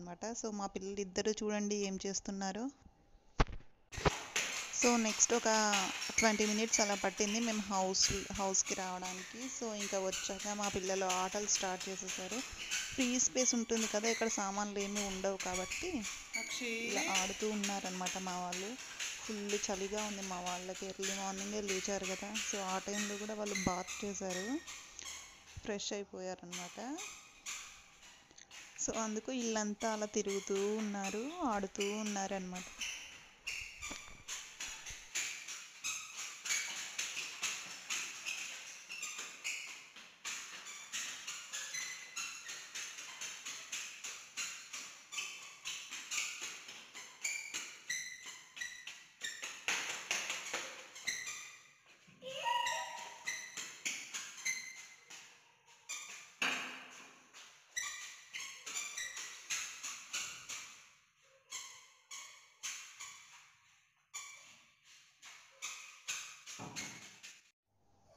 అనమాట. సో మా పిల్లలు ఇద్దరు చూడండి ఏం చేస్తున్నారు. సో నెక్స్ట్ ఒక 20 మినిట్స్ అలా పట్టింది మేము హౌస్కి రావడానికి. సో ఇంకా వచ్చాక మా పిల్లలు ఆటలు స్టార్ట్ చేసేసారు. ఫ్రీ స్పేస్ ఉంటుంది కదా, ఇక్కడ సామాన్లు ఏమీ ఉండవు కాబట్టి ఇలా ఆడుతూ ఉన్నారనమాట మా వాళ్ళు. ఫుల్ చలిగా ఉంది మా వాళ్ళకి, ఎర్లీ మార్నింగే లేచారు కదా, సో ఆ టైంలో కూడా వాళ్ళు బాత్ చేశారు, ఫ్రెష్ అయిపోయారనమాట. సో అందుకు ఇల్లంతా అలా తిరుగుతూ ఉన్నారు, ఆడుతూ ఉన్నారనమాట.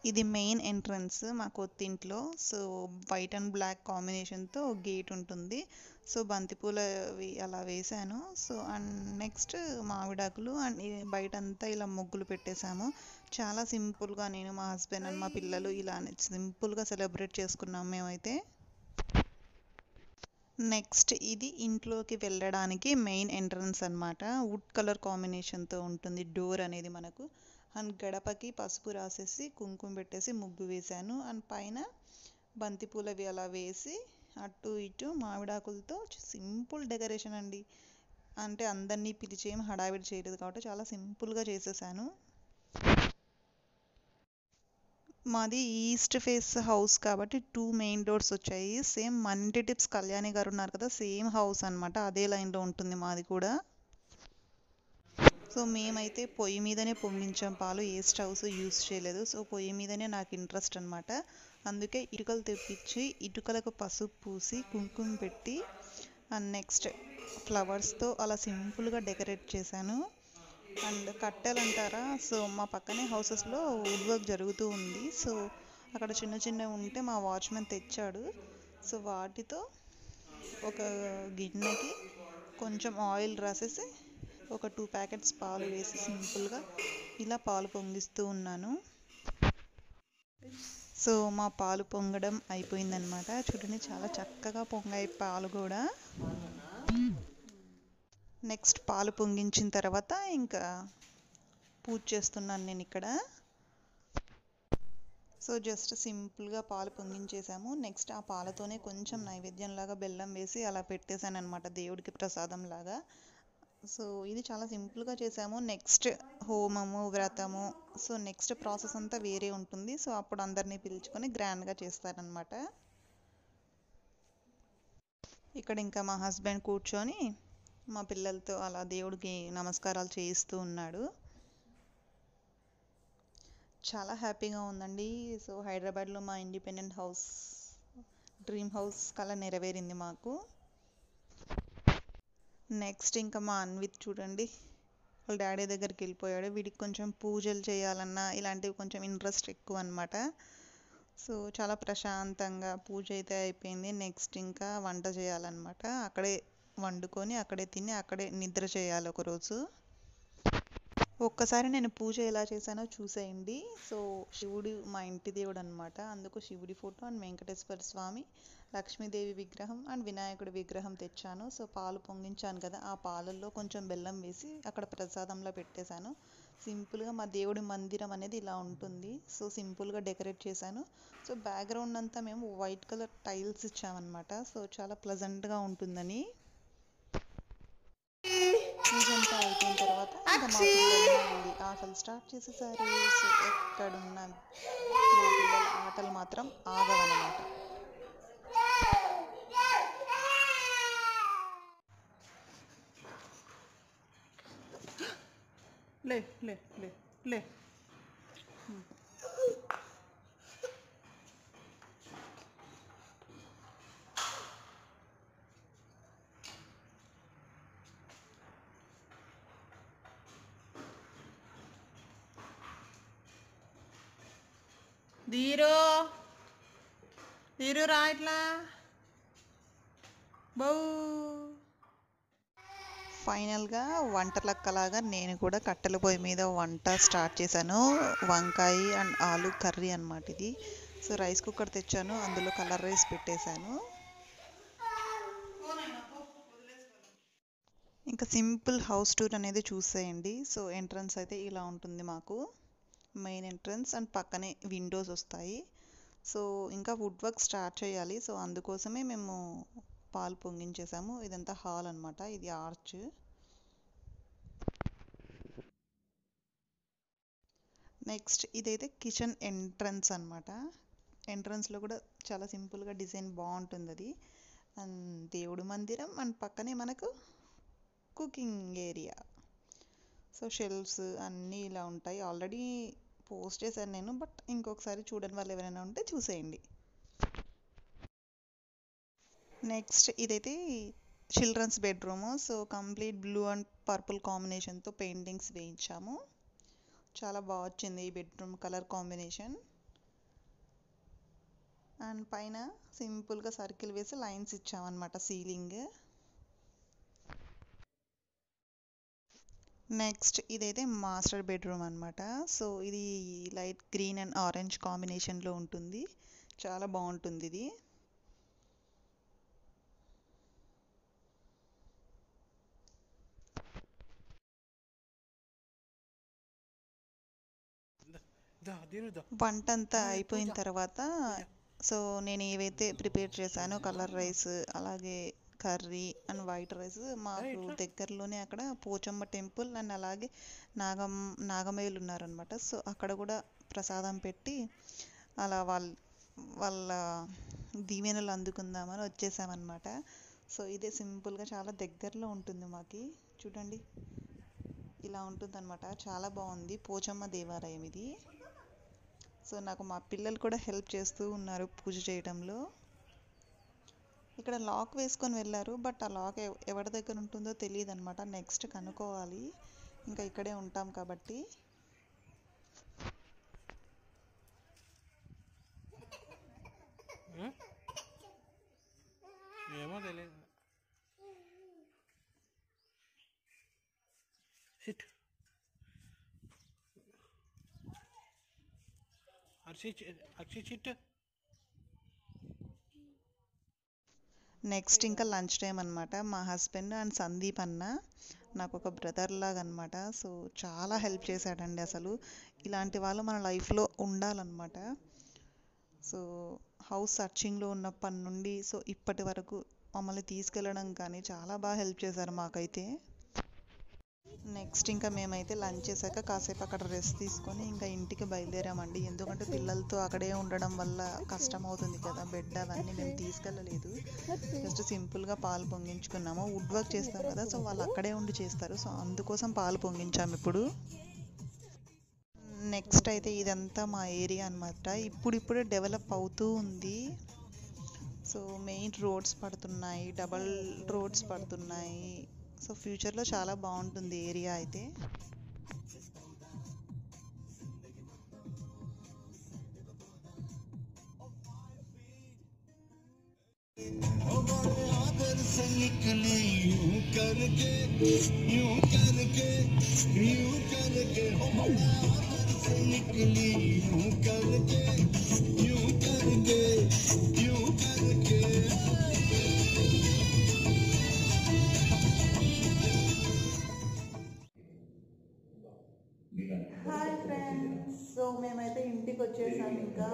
ఇది మెయిన్ ఎంట్రన్స్ మా కొత్తింట్లో. సో వైట్ అండ్ బ్లాక్ కాంబినేషన్తో గేట్ ఉంటుంది. సో బంతిపూలవి అలా వేశాను. సో అండ్ నెక్స్ట్ మామిడాకులు అండ్ బయట అంతా ఇలా ముగ్గులు పెట్టేశాము. చాలా సింపుల్గా నేను, మా హస్బెండ్ అండ్ మా పిల్లలు ఇలా సింపుల్గా సెలబ్రేట్ చేసుకున్నాం మేమైతే. నెక్స్ట్ ఇది ఇంట్లోకి వెళ్ళడానికి మెయిన్ ఎంట్రన్స్ అనమాట. వుడ్ కలర్ కాంబినేషన్తో ఉంటుంది డోర్ అనేది మనకు. అండ్ గడపకి పసుపు రాసేసి కుంకుమ పెట్టేసి ముగ్గు వేశాను. అండ్ పైన బంతిపూలవి అలా వేసి అటు ఇటు మామిడాకులతో సింపుల్ డెకరేషన్ అండి. అంటే అందరినీ పిలిచి ఏం హడావిడి చేయలేదు కాబట్టి చాలా సింపుల్గా చేసేసాను. మాది ఈస్ట్ ఫేస్ హౌస్ కాబట్టి 2 మెయిన్ డోర్స్ వచ్చాయి. సేమ్ మన ఇంటి టిప్స్ కళ్యాణి గారు ఉన్నారు కదా, సేమ్ హౌస్ అనమాట, అదే లైన్లో ఉంటుంది మాది కూడా. సో మేమైతే పొయ్యి మీదనే పొంగించాం పాలు, ఏ స్టవ్స్ యూస్ చేయలేదు. సో పొయ్యి మీదనే నాకు ఇంట్రెస్ట్ అనమాట. అందుకే ఇటుకలు తెప్పించి ఇటుకలకు పసుపు పూసి కుంకుమ పెట్టి అండ్ నెక్స్ట్ ఫ్లవర్స్తో అలా సింపుల్గా డెకరేట్ చేశాను. అండ్ కట్టెలు అంటారా, సో మా పక్కనే హౌసెస్లో వుడ్ వర్క్ జరుగుతూ ఉంది. సో అక్కడ చిన్న చిన్నవి ఉంటే మా వాచ్మెన్ తెచ్చాడు. సో వాటితో ఒక గిన్నెకి కొంచెం ఆయిల్ రాసేసి ఒక 2 ప్యాకెట్స్ పాలు వేసి సింపుల్గా ఇలా పాలు పొంగిస్తూ ఉన్నాను. సో మా పాలు పొంగడం అయిపోయిందనమాట. చూడండి చాలా చక్కగా పొంగాయి పాలు కూడా. నెక్స్ట్ పాలు పొంగించిన తర్వాత ఇంకా పూజ చేస్తున్నాను నేను ఇక్కడ. సో జస్ట్ సింపుల్గా పాలు పొంగించేసాము. నెక్స్ట్ ఆ పాలతోనే కొంచెం నైవేద్యంలాగా బెల్లం వేసి అలా పెట్టేశాను అనమాట, దేవుడికి ప్రసాదం లాగా. సో ఇది చాలా సింపుల్గా చేసాము. నెక్స్ట్ హోమము, వ్రతము, సో నెక్స్ట్ ప్రాసెస్ అంతా వేరే ఉంటుంది. సో అప్పుడు అందరినీ పిలుచుకొని గ్రాండ్గా చేస్తారనమాట. ఇక్కడ ఇంకా మా హస్బెండ్ కూర్చొని మా పిల్లలతో అలా దేవుడికి నమస్కారాలు చేయిస్తూ ఉన్నాడు. చాలా హ్యాపీగా ఉందండి. సో హైదరాబాద్లో మా ఇండిపెండెంట్ హౌస్, డ్రీమ్ హౌస్ కల నెరవేరింది మాకు. నెక్స్ట్ ఇంకా మా అన్విత్ చూడండి, వాళ్ళ డాడీ దగ్గరికి వెళ్ళిపోయాడు. వీడికి కొంచెం పూజలు చేయాలన్నా ఇలాంటివి కొంచెం ఇంట్రెస్ట్ ఎక్కువ అనమాట. సో చాలా ప్రశాంతంగా పూజ అయితే అయిపోయింది. నెక్స్ట్ ఇంకా వంట చేయాలన్నమాట. అక్కడే వండుకొని అక్కడే తిని అక్కడే నిద్ర చేయాలి ఒకరోజు. ఒక్కసారి నేను పూజ ఎలా చేశానో చూసేయండి. సో శివుడు మా ఇంటి దేవుడు అనమాట, అందుకు శివుడి ఫోటో అండ్ వెంకటేశ్వర స్వామి, లక్ష్మీదేవి విగ్రహం అండ్ వినాయకుడి విగ్రహం తెచ్చాను. సో పాలు పొంగించాను కదా, ఆ పాలల్లో కొంచెం బెల్లం వేసి అక్కడ ప్రసాదంలో పెట్టేశాను. సింపుల్గా మా దేవుడి మందిరం అనేది ఇలా ఉంటుంది. సో సింపుల్గా డెకరేట్ చేశాను. సో బ్యాక్గ్రౌండ్ అంతా మేము వైట్ కలర్ టైల్స్ ఇచ్చామన్నమాట. సో చాలా ప్లెజెంట్గా ఉంటుందని. పూజ అంతా అయిపోయిన తర్వాత ఇంకా మా పిల్లలు ఆటలు స్టార్ట్ చేసేసారు. సో ఎక్కడున్న మా పిల్లల ఆటలు మాత్రం ఆగవన్నమాట. లే లే లే లే ధీరు ధీరు రా ఇట్లా బౌ ఫైనల్గా వంట లెక్కలాగా నేను కూడా కట్టెల పొయ్యి మీద వంట స్టార్ట్ చేశాను. వంకాయ అండ్ ఆలు కర్రీ అన్నమాట ఇది. సో రైస్ కుక్కర్ తెచ్చాను, అందులో కలర్ రైస్ పెట్టేశాను. ఇంకా సింపుల్ హౌస్ టూర్ అనేది చూసేయండి. సో ఎంట్రన్స్ అయితే ఇలా ఉంటుంది మాకు, మెయిన్ ఎంట్రన్స్ అండ్ పక్కనే విండోస్ వస్తాయి. సో ఇంకా వుడ్ వర్క్ స్టార్ట్ చేయాలి. సో అందుకోసమే మేము పాలు పొంగించేసాము. ఇదంతా హాల్ అన్నమాట, ఇది ఆర్చ్. నెక్స్ట్ ఇదైతే కిచెన్ ఎంట్రన్స్ అన్నమాట. ఎంట్రన్స్లో కూడా చాలా సింపుల్గా డిజైన్ బాగుంటుంది అది. అండ్ దేవుడు మందిరం అండ్ పక్కనే మనకు కుకింగ్ ఏరియా. సో షెల్ఫ్స్ అన్నీ ఇలా ఉంటాయి. ఆల్రెడీ పోస్ట్ చేశాను నేను, బట్ ఇంకొకసారి చూడని వాళ్ళు ఎవరైనా ఉంటే చూసేయండి. నెక్స్ట్ ఇదైతే children's bedroom. So complete blue and purple కాంబినేషన్తో పెయింటింగ్స్ వేయించాము. చాలా బాగా వచ్చింది ఈ బెడ్రూమ్ కలర్ కాంబినేషన్. అండ్ పైన సింపుల్గా సర్కిల్ వేసి లైన్స్ ఇచ్చామన్నమాట సీలింగ్. నెక్స్ట్ ఇదైతే మాస్టర్ బెడ్రూమ్ అన్నమాట. సో ఇది లైట్ గ్రీన్ అండ్ ఆరెంజ్ కాంబినేషన్లో ఉంటుంది, చాలా బాగుంటుంది ఇది. వంట అంతా అయిపోయిన తర్వాత సో నేను ఏవైతే ప్రిపేర్ చేశానో కలర్ రైస్, అలాగే కర్రీ అండ్ వైట్ రైస్, మాకు దగ్గరలోనే అక్కడ పోచమ్మ టెంపుల్ అండ్ అలాగే నాగమయ్యలు ఉన్నారనమాట. సో అక్కడ కూడా ప్రసాదం పెట్టి అలా వాళ్ళ దీవెనలు అందుకుందామని వచ్చేసామన్నమాట. సో ఇదే సింపుల్గా చాలా దగ్గరలో ఉంటుంది మాకి. చూడండి ఇలా ఉంటుంది అనమాట, చాలా బాగుంది. పోచమ్మ దేవాలయం ఇది. సో నాకు మా పిల్లలు కూడా హెల్ప్ చేస్తూ ఉన్నారు పూజ చేయడంలో. ఇక్కడ లాక్ వేసుకొని వెళ్ళారు, బట్ ఆ లాక్ ఎవరి దగ్గర ఉంటుందో తెలియదు అనమాట. నెక్స్ట్ కనుక్కోవాలి, ఇంకా ఇక్కడే ఉంటాం కాబట్టి. ఏమో తెలియదు. నెక్స్ట్ ఇంకా లంచ్ టైం అనమాట. మా హస్బెండ్ అండ్ సందీప్ అన్న నాకు ఒక బ్రదర్ లాగా అనమాట. సో చాలా హెల్ప్ చేశాడండి అసలు. ఇలాంటి వాళ్ళు మన లైఫ్లో ఉండాలన్నమాట. సో హౌస్ సర్చింగ్లో ఉన్నప్పటి నుండి సో ఇప్పటి వరకు మమ్మల్ని తీసుకెళ్ళడం కానీ చాలా బాగా హెల్ప్ చేశారు మాకైతే. నెక్స్ట్ ఇంకా మేమైతే లంచ్ చేశాక కాసేపు అక్కడ రెస్ట్ తీసుకొని ఇంకా ఇంటికి బయలుదేరామండి. ఎందుకంటే పిల్లలతో అక్కడే ఉండడం వల్ల కష్టం అవుతుంది కదా, బెడ్ అవన్నీ మేము తీసుకెళ్ళలేదు. జస్ట్ సింపుల్గా పాలు పొంగించుకున్నాము. వుడ్ వర్క్ చేస్తాం కదా, సో వాళ్ళు అక్కడే ఉండి చేస్తారు. సో అందుకోసం పాలు పొంగించాము ఇప్పుడు. నెక్స్ట్ అయితే ఇదంతా మా ఏరియా అనమాట. ఇప్పుడిప్పుడే డెవలప్ అవుతూ ఉంది. సో మెయిన్ రోడ్స్ పడుతున్నాయి, డబల్ రోడ్స్ పడుతున్నాయి. సో ఫ్యూచర్లో చాలా బాగుంటుంది ఏరియా అయితే. హాయ్ ఫ్రెండ్స్, సో మేమైతే ఇంటికి వచ్చేసాం ఇంకా.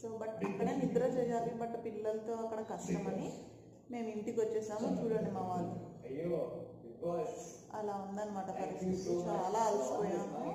సో బట్ అక్కడ నిద్ర చేయాలి, బట్ పిల్లలతో అక్కడ కష్టమని మేము ఇంటికి వచ్చేసాము. చూడండి మా వాళ్ళు, అలా ఉందన్నమాట పరిస్థితి. చాలా అలసిపోయాము.